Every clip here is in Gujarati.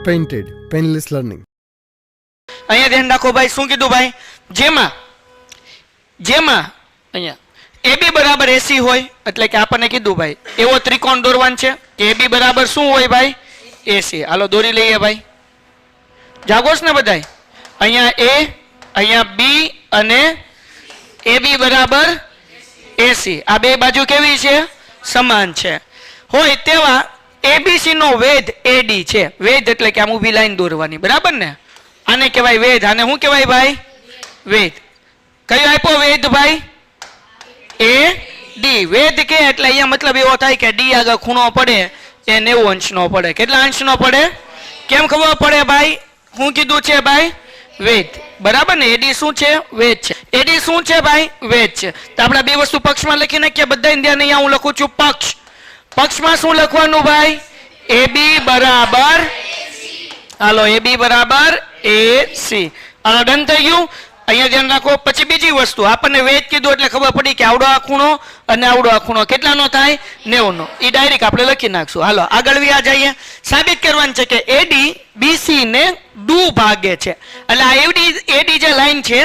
painted, painless learning. અહીંયા ધ્યાન રાખો ભાઈ, શું કીધું ભાઈ? જેમાં અહીંયા AB બરાબર AC હોય, એટલે કે આપણને કીધું ભાઈ એવો ત્રિકોણ દોરવાનો છે કે AB બરાબર શું હોય ભાઈ? AC. હાલો દોરી લઈએ ભાઈ, જાગોશ ને બધાય? અહીંયા A, અહીંયા B અને AB બરાબર AC. આ બે બાજુ કેવી છે? સમાન છે. હોય તેવા ABC નો વેધ AD છે. વેધ એટલે કે આમ ઊભી લાઈન દોરવાની, બરાબર ને? આને કહેવાય વેધ. આને શું કહેવાય ભાઈ? વેધ. કયો આપ્યો વેધ ભાઈ? AD. વેધ કે એટલે અહીંયા મતલબ એવો થાય કે D આગળ ખૂણો પડે એ 90 અંશનો પડે. કેટલા અંશનો પડે? કેમ ખબર પડે ભાઈ? શું કીધું છે ભાઈ? વેધ. બરાબર ને? AD શું છે? વેધ છે. AD શું છે ભાઈ? વેધ છે. તો આપણે બે વસ્તુ પક્ષમાં લખી નાખીએ. બધા ધ્યાન, અહીંયા હું લખું છું પક્ષ. પક્ષમાં શું લખવાનું ભાઈ? AB બરાબર, હાલો AB બરાબર AC. હાલો ડન થઈ ગયું. અહીંયા ધ્યાન રાખો. પછી બીજી વસ્તુ, આપણને વેધ કીધું એટલે ખબર પડી કે આવડો આ ખૂણો અને આવડો આ ખૂણો કેટલાનો થાય? 90 નો. એ ડાયરેક્ટ આપણે લખી નાખશું. હાલો આગળ વ્યા જઈએ. સાબિત કરવાનું છે કે AD BC ને ડુ ભાગે છે. એટલે આ AD જે લાઈન છે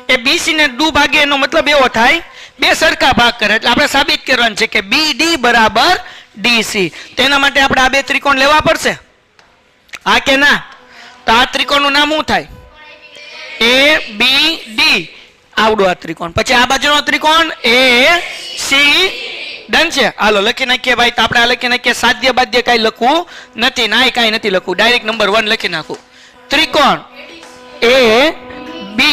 એ BC ને ડુ ભાગે, એનો મતલબ એવો થાય બે સરખા ભાગ કરે. એટલે આપણે સાબિત કરવાનું છે કે BD બરાબર DC. તેના માટે આપણે આ બે ત્રિકોણ લેવા પડશે, હા કે ના? તો આ ત્રિકોણનું નામ શું થાય? ABD. આવડો આ ત્રિકોણ. પછી આ બાજુનો ત્રિકોણ AC. ડન છે. હાલો લખી નાખીએ ભાઈ. તો આપણે આ લખી નાખીએ. સાધ્ય બાધ્ય કઈ લખવું નથી, ના કઈ નથી લખવું, ડાયરેક્ટ નંબર 1 લખી નાખું. ત્રિકોણ ABD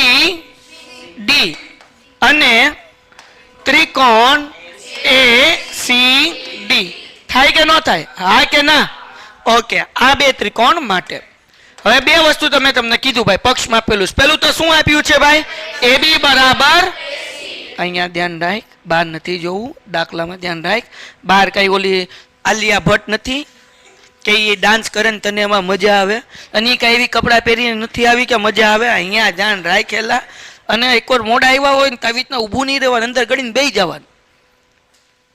અને ત્રિકોણ ACD થાય કે ન થાય? હા કે ના? ઓકે. આ બે ત્રિકોણ માટે હવે બે વસ્તુ તમે તમને કીધું ભાઈ પક્ષમાં. પેલું તો શું આપ્યું છે ભાઈ? AB બરાબર, અહીંયા ધ્યાન રાખ, બહાર નથી જોવું, દાખલામાં ધ્યાન રાખ. બહાર કઈ ઓલી આલિયા ભટ્ટ નથી કે એ ડાન્સ કરે ને તને એમાં મજા આવે, અને કઈ એવી કપડાં પહેરીને નથી આવી કે મજા આવે. અહીંયા ધ્યાન રાખેલા. અને એકવાર મોડા આવ્યા હોય ને તો આવી રીતના ઊભું નહીં રહેવાનું, અંદર ગળીને બેસી જવાનું,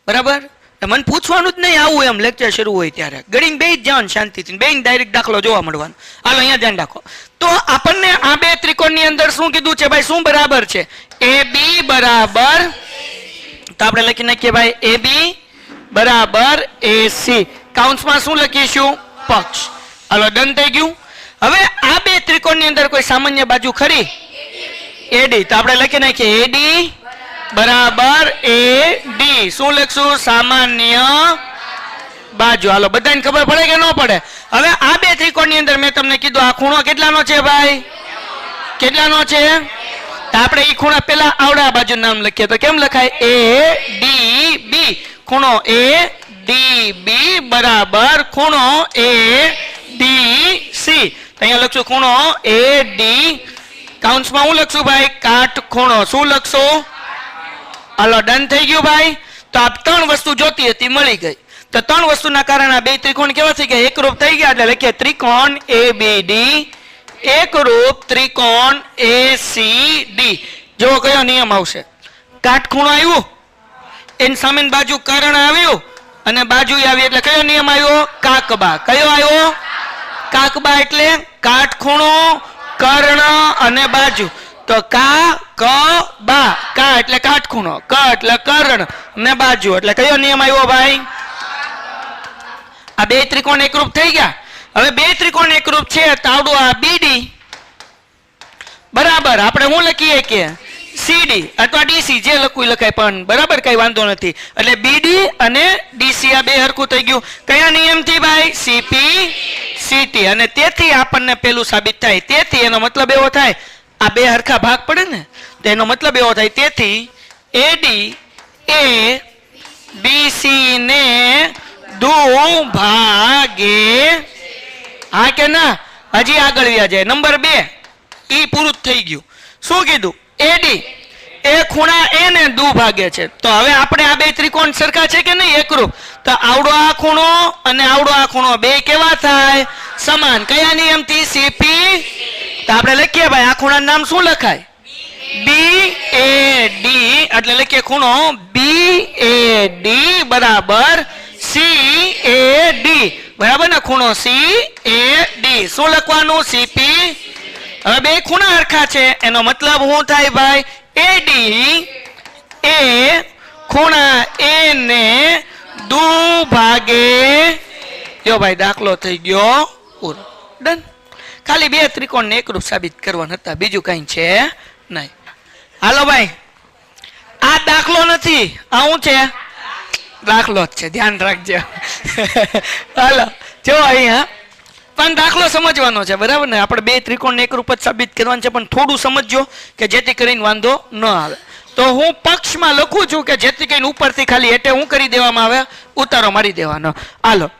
બરાબર? મને પૂછવાનું જ નહીં, આવું એમ લેક્ચર શરૂ હોય ત્યારે ગળીને બેસી જ જવાનું શાંતિથી, બેસીને ડાયરેક્ટ દાખલો જોવા મળવાનું. હાલો અહીંયા ધ્યાન રાખો. તો આપણને આ બે ત્રિકોણની અંદર શું કીધું છે ભાઈ? શું બરાબર છે? AB બરાબર, તો આપણે લખી નાખીએ ભાઈ AB બરાબર AC. કાઉન્સમાં શું લખીશું? પક્ષ. હાલો ડન થઈ ગયું. હવે આ બે ત્રિકોણની અંદર કોઈ સામાન્ય બાજુ ખરી? AD. તો આપણે લખી નાખીએ AD બરાબર AD. શું લખશું? સામાન્ય બાજુ. હાલો બધાને ખબર પડે કે ન પડે? હવે આ બે ત્રિકોણની અંદર મેં તમને કીધું આ ખૂણો કેટલાનો છે ભાઈ? કેટલાનો છે? તો આપણે એ ખૂણા પેલા આવડા બાજુ નામ લખીએ તો કેમ લખાય? ADB. ખૂણો ADB બરાબર ખૂણો ADC. અહીંયા લખશું ખૂણો AD. કાઉન્સમાં હું લખશું ભાઈ? કાટખૂણો. શું લખશું? હાલો ડન થઈ ગયું ભાઈ. તો આ ત્રણ વસ્તુ જોતી હતી, મળી ગઈ. તો ત્રણ વસ્તુના કારણે આ બે ત્રિકોણ કેવા થઈ ગયા? એકરૂપ થઈ ગયા. એટલે લખીએ ત્રિકોણ ABD એકરૂપ ત્રિકોણ ACD. જો કયો નિયમ આવશે? કાટખૂણો આવ્યું, એની સામેની બાજુ કર્ણ આવ્યું અને બાજુ આવી, એટલે કયો નિયમ આવ્યો? કાકબા. કયો આવ્યો? કાકબા. એટલે કાટખૂણો, કર્ણ અને બાજુ. તો કા ક બા. કા એટલે કાટખૂણો, ક એટલે કર્ણ ને બાજુ, એટલે કયો નિયમ આવ્યો ભાઈ? આ બે ત્રિકોણ એકરૂપ થઈ ગયા. હવે બે ત્રિકોણ એકરૂપ છે તો આવડું આ BD બરાબર આપણે શું લખીએ કે CD અથવા DC, જે લખવું લખાય, પણ બરાબર કઈ વાંધો નથી. એટલે BD અને DC આ બે હરખું થઈ ગયું. કયા નિયમથી ભાઈ? CP CT. અને તેથી આપણને પેલું સાબિત થાય. તેથી એનો મતલબ એવો થાય, આ બે હરખા ભાગ પડે ને, તો એનો મતલબ એવો થાય તેથી AD એ BC ને દુ ભાગે. હા કે ના? હજી આગળ વ્યા જાય. નંબર 2 ઈ પૂરું થઈ ગયું. શું કીધું? AD એ ખૂણા A ને દુ ભાગે છે. તો હવે આપણે આ બે ત્રિકોણ સરખા છે કે નહીં? એકરૂપ. તો આવડો આ ખૂણો અને આવડો આ ખૂણો બે કેવા થાય? સમાન. કયા નિયમથી? CP. તો આપણે લખીએ ભાઈ આ ખૂણાનું નામ શું લખાય? BAD. એટલે લખીએ ખૂણો BAD બરાબર CAD બરાબર ને, ખૂણો CAD. શું લખવાનું? CP. હવે બે ખૂણા હરખા છે એનો મતલબ શું થાય ભાઈ? AD એ ખૂણા A ને દુભાગે. જો ભાઈ દાખલો થઈ ગયો પૂરો. ડન. ખાલી બે ત્રિકોણને એકરૂપ સાબિત કરવાના હતા, બીજું કઈ છે નહીં. હાલો ભાઈ, આ દાખલો નથી, આ શું છે? દાખલો જ છે, ધ્યાન રાખજો. હાલો જો અહીંયા પણ દાખલો સમજવાનો છે બરાબર ને. આપણે બે ત્રિકોણને એકરૂપ જ સાબિત કરવાનું છે, પણ થોડું સમજજો કે જેથી કરીને વાંધો ન આવે. તો હું પક્ષમાં લખું છું કે જેથી કરીને ઉપરથી ખાલી હેઠે હું કરી દેવામાં આવે, ઉતારો મારી દેવાનો. હાલો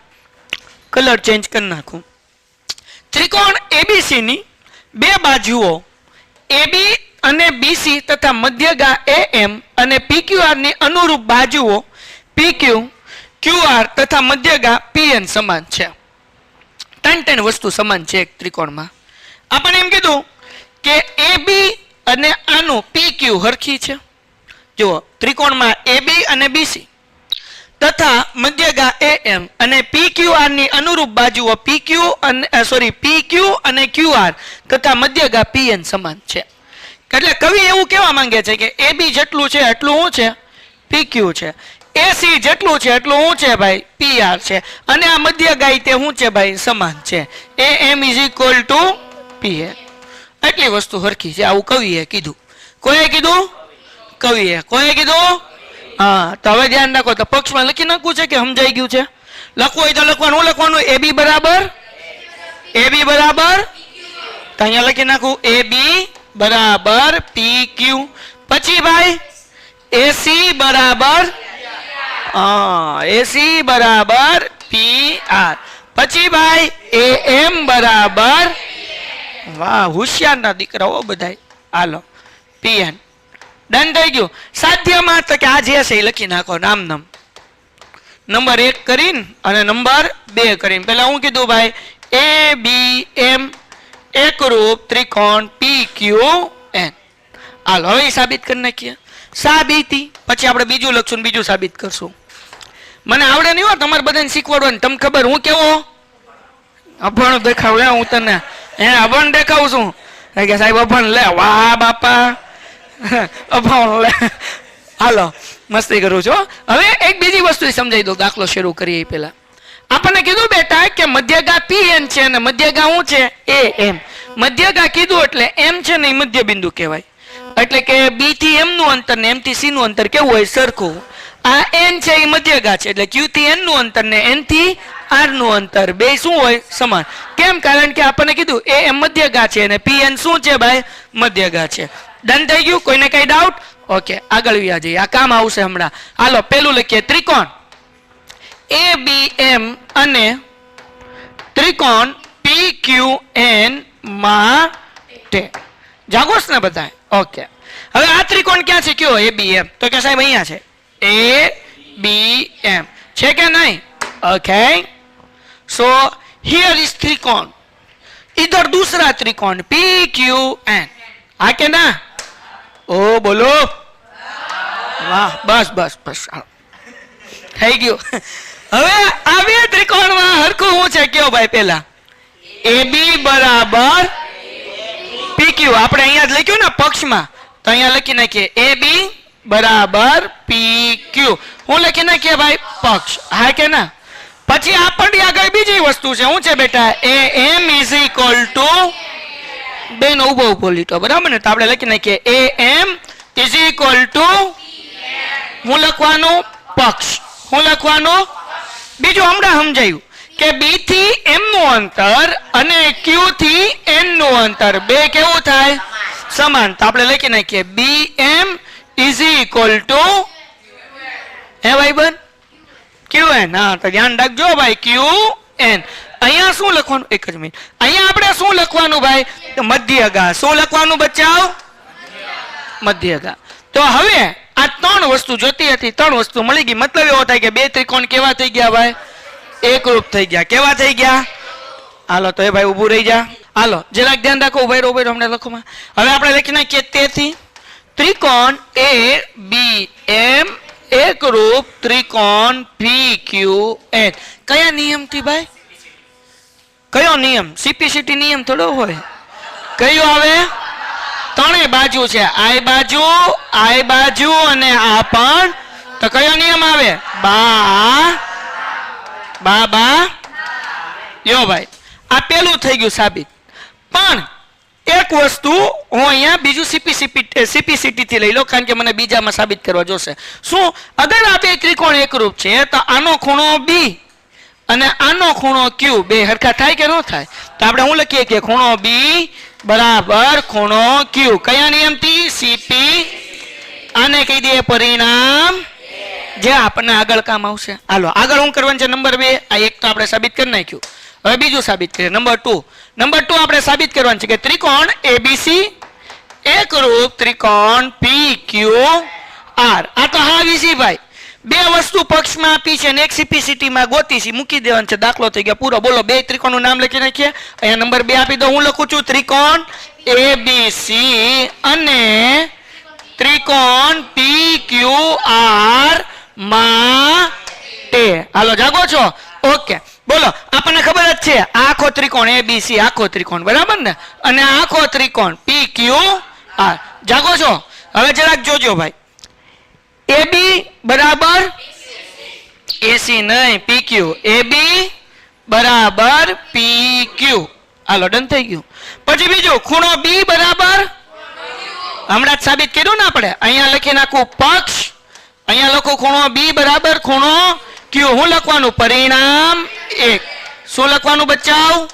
કલર ચેન્જ કરી નાખું. ત્રિકોણ ABC ની બે બાજુઓ AB અને BC તથા મધ્યગા AM અને PQR ની અનુરૂપ બાજુઓ PQ, QR તથા મધ્યગા PN સમાન છે. ત્રણ વસ્તુ સમાન છે એક ત્રિકોણમાં. આપણે એમ કીધું કે AB અને આનું PQ હરખી છે. જુઓ ત્રિકોણમાં AB અને BC તથા મધ્યગા AM અને PQR ની અનુરૂપ બાજુઓ PQ અને QR તથા મધ્યગા PN સમાન છે. એટલે કવિ એવું કહેવા માંગે છે કે AB જેટલું છે એટલું શું છે? PQ છે. AC જેટલું છે એટલું શું છે ભાઈ? PR છે. અને આ મધ્યગા તે શું છે ભાઈ? સમાન છે. AM PN. એટલી વસ્તુ હરખી છે. આવું કવિએ કીધું. કોઈએ કીધું? કવિએ. કોઈએ કીધું? હા. તો હવે ધ્યાન રાખો, તો પક્ષમાં લખી નાખવું છે કે સમજાઈ ગયું છે? લખવું હોય તો લખવાનું. શું લખવાનું? AB બરાબર તો અહીંયા લખી નાખું AB બરાબર PQ. પછી ભાઈ AC બરાબર AC બરાબર PR. પછી ભાઈ AM બરાબર, વાહ હોશિયારના દીકરાઓ બધાય. હાલો PN. ડન થઈ ગયું. સાધ્યમાં તો કે આ જે છે એ લખી નાખો નામ નંબર 1 કરીને અને નંબર 2 કરીને. પેલા હું કીધું ભાઈ? ABM એકરૂપ ત્રિકોણ PQN. હાલો હવે સાબિત કરી નાખીએ. સાબિતી પછી આપણે બીજું લખશું, બીજું સાબિત કરશું. મને આવડે નહીં હોય તમારે બધાને શીખવાડવાનું. તમને ખબર હું કેવો અભણ દેખાવ? હું તને અભણ દેખાવું છું કે સાહેબ અભણ લે? વાહ બાપા અભણ લે. હાલો મસ્તી કરું છું. હવે એક બીજી વસ્તુ સમજાઈ દો, દાખલો શરૂ કરીએ પેલા. આપણને કીધું બેટા કે મધ્યગા PN છે અને મધ્યગા શું છે? AM. મધ્યગા કીધું એટલે M છે ને એ મધ્ય બિંદુ કહેવાય. એટલે કે B થી M નું અંતર ને M થી C નું અંતર કેવું હોય? સરખું. આ N છે એ મધ્યગા છે એટલે Q થી N નું અંતર ને N થી R નું અંતર બે શું હોય? સમાન. કેમ? કારણ કે આપણને કીધું AM મધ્યગા છે અને PN શું છે ભાઈ? મધ્યગા છે. ડન થઈ ગયું? કોઈને કઈ ડાઉટ? ઓકે આગળ વ્યા જઈએ, આ કામ આવશે હમણાં. હાલો પેલું લખીએ. ત્રિકોણ ABM અને ત્રિકોણ PQN માટે. જાગોશ ને બધા? ઓકે. હવે આ ત્રિકોણ ક્યાં છે? કયો? ABM. તો કે સાહેબ અહીંયા છે. ABM છે કે નહીં? ઓકે. સો हियर इज त्रिकोण, इधर दूसरा त्रिकोण PQN. હા કે ના? ઓ બોલો વાહ. બસ બસ બસ થઈ ગયું. હવે આ બે ત્રિકોણમાં હરખું શું છે કયો ભાઈ? પેલા AB બરાબર PQ. આપણે અહીંયા જ લખ્યું ને પક્ષમાં, તો અહીંયા લખી નાખીએ AB બરાબર PQ. હું લખી નાખીએ ભાઈ પક્ષ. હા કે ના? પછી આપણને આગળ બીજી વસ્તુ છે. શું છે બેટા? AM બેનો ઉભો લીટો બરાબર ને? તો આપણે લખી નાખીએ AM હું લખવાનું પક્ષ. હું લખવાનું બીજું હમણાં સમજાયું કે B થી M નું અંતર અને Q થી N નું અંતર બે કેવું થાય? સમાન. તો આપણે લખી નાખીએ BM હે ભાઈ બન QN. હા તો ધ્યાન રાખજો ભાઈ QN. અહીંયા શું લખવાનું? એક જ મિનિટ. અહીંયા આપણે શું લખવાનું ભાઈ? મધ્યગા. શું લખવાનું બચ્ચાઓ? મધ્યગા. તો હવે આ ત્રણ વસ્તુ જોતી હતી, ત્રણ વસ્તુ મળી ગઈ. મતલબ એવો થાય કે બે ત્રિકોણ કેવા થઈ ગયા ભાઈ? એકરૂપ થઈ ગયા. કેવા થઈ ગયા? હાલો તો એ ભાઈ ઊભું રહી જા. હાલો જરાક ધ્યાન રાખો. ઉભા રહો હમણાં લખોમાં. હવે આપણે લખી નાખીએ તેથી ત્રિકોણ ABM એકરૂપ ત્રિકોણ PQN કયા નિયમથી ભાઈ? કયો નિયમ? CPCT નિયમ થોડો હોય. કયો આવે? ત્રણેય બાજુ છે, આ બાજુ અને આ પણ. તો કયો નિયમ આવે? બા યો ભાઈ, આ પેલું થઈ ગયું સાબિત. પણ એક વસ્તુ હું અહીંયા બીજું CPCT થી લઈ લો, કારણ કે મને બીજામાં સાબિત કરવા જોશે. શું? અગર આ બે ત્રિકોણ એકરૂપ છે તો આનો ખૂણો B અને આનો ખૂણો Q બે હરખા થાય કે ન થાય? તો આપણે શું લખીએ કે ખૂણો B બરાબર ખૂણો Q. કયા નિયમથી? CP. આને કહી દઈએ પરિણામ, જે આપણને આગળ કામ આવશે. હાલો આગળ હું કરવાનું છે નંબર 2. આ એક તો આપણે સાબિત કરી નાખ્યું. હવે બીજું સાબિત કરીએ નંબર 2. નંબર 2 આપણે સાબિત કરવાનું છે કે ત્રિકોણ ABC એકરૂપ ત્રિકોણ PQR. આ તો હાવી છે ભાઈ. બે વસ્તુ પક્ષમાં આપી છે અને એક CPCT માં ગોતી છે, મૂકી દેવાનું છે. દાખલો થઈ ગયો પૂરો. બોલો બે ત્રિકોણનું નામ લખી નાખીએ. અહીંયા નંબર 2 આપી દો. હું લખું છું ત્રિકોણ ABC અને ત્રિકોણ PQR માટે. હાલો જાગો છો? ઓકે બોલો. આપણને ખબર જ છે આખો ત્રિકોણ ABC આખો ત્રિકોણ બરાબર ને, અને આખો ત્રિકોણ PQR. જાગો છો? હવે જરાક જોજો ભાઈ. AB બરાબર AC નહીં PQ. AB બરાબર PQ. હાલો ડન થઈ ગયું. પછી બીજું ખૂણો B બરાબર, હમણાં જ સાબિત કર્યું ને આપણે. અહીંયા લખી નાખું પક્ષ, અહીંયા લખો ખૂણો B બરાબર ખૂણો Q. હું લખવાનું? પરિણામ 1. શું લખવાનું બચ્ચાઓ?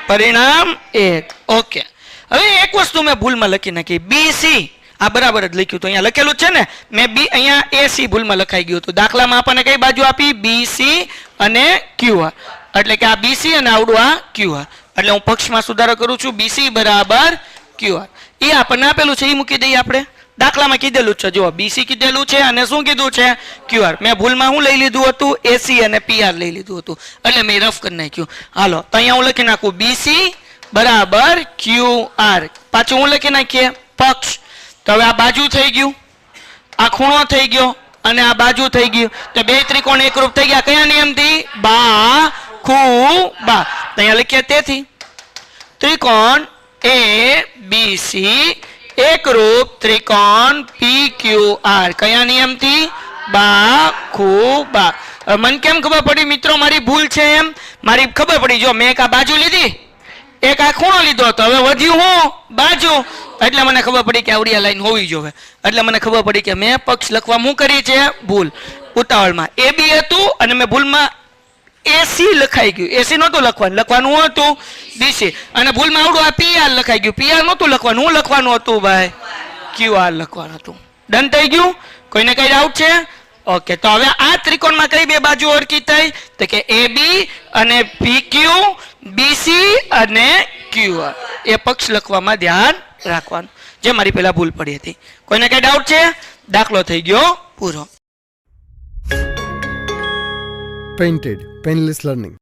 પરિણામ 1. ઓકે. હવે એક વસ્તુ મેં ભૂલમાં લખી નાખી, BC. આ બરાબર જ લખ્યું તો અહીંયા લખેલું છે ને, મેં B અહીંયા AC ભૂલમાં લખાઈ ગયું હતું. દાખલામાં આપણને કઈ બાજુ આપી? BC અને QR. એટલે કે આ BC અને આવડું આ QR. એટલે હું પક્ષમાં સુધારો કરું છું. BC બરાબર QR. એ આપણને આપેલું છે, એ મૂકી દઈએ આપણે. દાખલામાં કીધેલું છે, જો BC કીધેલું છે અને શું કીધું છે? QR. મેં ભૂલમાં હું લઈ લીધું હતું? AC અને PR લઈ લીધું હતું, એટલે મેં રફ કરી નાખ્યું. હાલો તો અહીંયા હું લખી નાખું BC બરાબર QR. પાછું હું લખી નાખીએ પક્ષ. તો હવે આ બાજુ થઈ ગયું, આ ખૂણો થઈ ગયો અને આ બાજુ થઈ ગયું. તો બે ત્રિકોણ એકરૂપ થઈ ગયા. કયા નિયમથી? બા અહીંયા લખીએ તેથી ત્રિકોણ ABC એકરૂપ ત્રિકોણ PQR. કયા નિયમથી? બા. મને કેમ ખબર પડી મિત્રો મારી ભૂલ છે? એમ મારી ખબર પડી. જો મેં એક આ બાજુ લીધી, એક આ ખૂણો લીધો, તો હવે વધ્યું હું બાજુ. એટલે મને ખબર પડી કે આવડી લાઈન હોવી જોઈએ. એટલે મને ખબર પડી કે મેં પક્ષ લખવા હું કરી છે ભૂલ ઉતાવળમાં. AB હતું અને મેં ભૂલમાં AC લખાઈ ગયું. AC નહોતું લખવાનું હતું BC. અને ભૂલમાં આવડું આ PR લખાઈ ગયું. PR નહોતું લખવાનું, હું લખવાનું હતું ભાઈ QR લખવાનું હતું. ડન થઈ ગયું? કોઈને કઈ ડાઉટ છે? ઓકે. તો હવે આ ત્રિકોણમાં કઈ બે બાજુ ઓળખી થઈ? તો કે AB અને PQ, BC અને QR. એ પક્ષ લખવામાં ધ્યાન રાખવાનું, જે મારી પહેલા ભૂલ પડી હતી. કોઈને કઈ ડાઉટ છે? દાખલો થઈ ગયો પૂરો. Painted Painless Learning.